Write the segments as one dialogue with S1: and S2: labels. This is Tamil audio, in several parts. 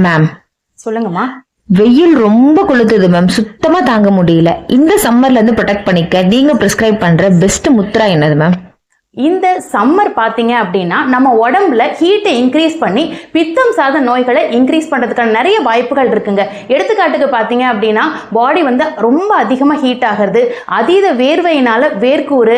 S1: மேம்
S2: சொல்லுங்கம்மா.
S1: வெயில் ரொம்ப கொளுத்துது மேம், சுத்தமா தாங்க முடியல. இந்த சம்மர்ல இருந்து ப்ரொடெக்ட் பண்ணிக்க நீங்க பிரிஸ்கிரைப் பண்ற பெஸ்ட் முத்ரா என்னது மேம்?
S2: இந்த சம்மர் பார்த்தீங்க அப்படின்னா நம்ம உடம்புல ஹீட்டை இன்க்ரீஸ் பண்ணி பித்தம் சார்ந்த நோய்களை இன்க்ரீஸ் பண்ணுறதுக்கான நிறைய வாய்ப்புகள் இருக்குங்க. எடுத்துக்காட்டுக்கு பார்த்தீங்க அப்படின்னா பாடி வந்து ரொம்ப அதிகமாக ஹீட் ஆகிறது, அதீத வேர்வையினால் வேர்க்கூறு,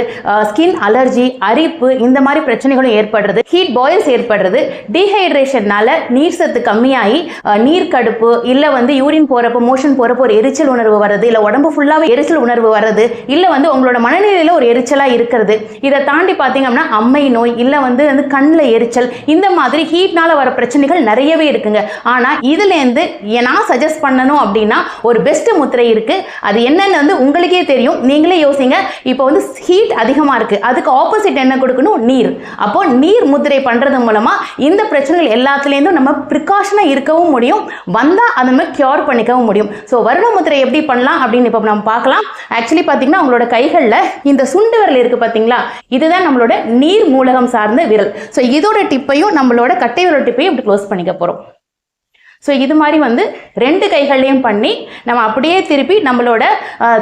S2: ஸ்கின் அலர்ஜி, அரிப்பு இந்த மாதிரி பிரச்சனைகளும் ஏற்படுறது, ஹீட் பாயில்ஸ் ஏற்படுறது, டீஹைட்ரேஷன்னால நீர் சத்து கம்மியாகி நீர் கடுப்பு, இல்லை வந்து யூரின் போகிறப்போ மோஷன் போகிறப்போ ஒரு எரிச்சல் உணர்வு வர்றது, இல்லை உடம்பு ஃபுல்லாகவே எரிச்சல் உணர்வு வர்றது, இல்லை வந்து உங்களோட மனநிலையில் ஒரு எரிச்சலாக இருக்கிறது. இதை தாண்டி பார்த்தீங்கன்னா அம்மை நோய், இல்லை வந்து கண்ணில் எரிச்சல், இந்த மாதிரி ஹீட்னால வர பிரச்சனைகள் நிறையவே இருக்குங்க. ஆனால் இதுலேருந்து நான் சஜஸ்ட் பண்ணணும் அப்படின்னா ஒரு பெஸ்ட் முத்திரை இருக்கு. அது என்னன்னு வந்து உங்களுக்கே தெரியும், நீங்களே யோசிங்க. இப்போ வந்து ஹீட் அதிகமாக இருக்கு, அதுக்கு ஆப்போசிட் என்ன கொடுக்கணும்? நீர். அப்போ நீர் முத்திரை பண்றது மூலமா இந்த பிரச்சனைகள் எல்லாத்துலேருந்தும் நம்ம ப்ரிகாஷனாக இருக்கவும் முடியும், வந்தால் அதை நம்ம கியூர் பண்ணிக்கவும் முடியும். ஸோ வருண முத்திரை எப்படி பண்ணலாம் அப்படின்னு இப்போ நம்ம பார்க்கலாம். ஆக்சுவலி பார்த்தீங்கன்னா உங்களோட கைகளில் இந்த சுண்டு விரல் இருக்கு பார்த்தீங்களா, இதுதான் நம்மளோட நீர் மூலகம் சார்ந்த விரல். ஸோ இதோட டிப்பையும் நம்மளோட கட்டை விரல் டிப்பையும் இப்படி க்ளோஸ் பண்ணிக்க போகிறோம். ஸோ இது மாதிரி வந்து ரெண்டு கைகள்லையும் பண்ணி நம்ம அப்படியே திருப்பி நம்மளோட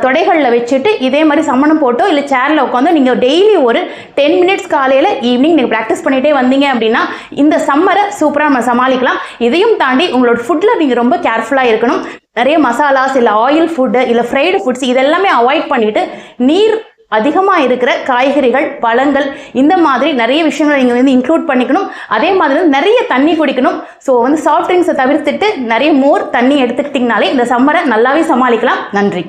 S2: தொடைகளில் வச்சுட்டு இதே மாதிரி சம்மணம் போட்டோ இல்லை சேரில் உட்காந்து நீங்கள் டெய்லி ஒரு 10 மினிட்ஸ் காலையில் ஈவினிங் நீங்கள் ப்ராக்டிஸ் பண்ணிகிட்டே வந்தீங்க அப்படின்னா இந்த சம்மரை சூப்பராக நம்ம சமாளிக்கலாம். இதையும் தாண்டி உங்களோட ஃபுட்டில் நீங்கள் ரொம்ப கேர்ஃபுல்லாக இருக்கணும். நிறைய மசாலாஸ், இல்லை ஆயில் ஃபுட்டு, இல்லை ஃப்ரைடு ஃபுட்ஸ் இதெல்லாமே அவாய்ட் பண்ணிவிட்டு நீர் அதிகமாக இருக்கிற காய்கறிகள், பழங்கள், இந்த மாதிரி நிறைய விஷயங்களை நீங்கள் வந்து இன்க்ளூட் பண்ணிக்கணும். அதே மாதிரி நிறைய தண்ணி குடிக்கணும். ஸோ வந்து சாஃப்ட் ட்ரிங்க்ஸை தவிர்த்துட்டு நிறைய மோர் தண்ணி எடுத்துக்கிட்டிங்கனாலே இந்த சம்மரை நல்லாவே சமாளிக்கலாம். நன்றி.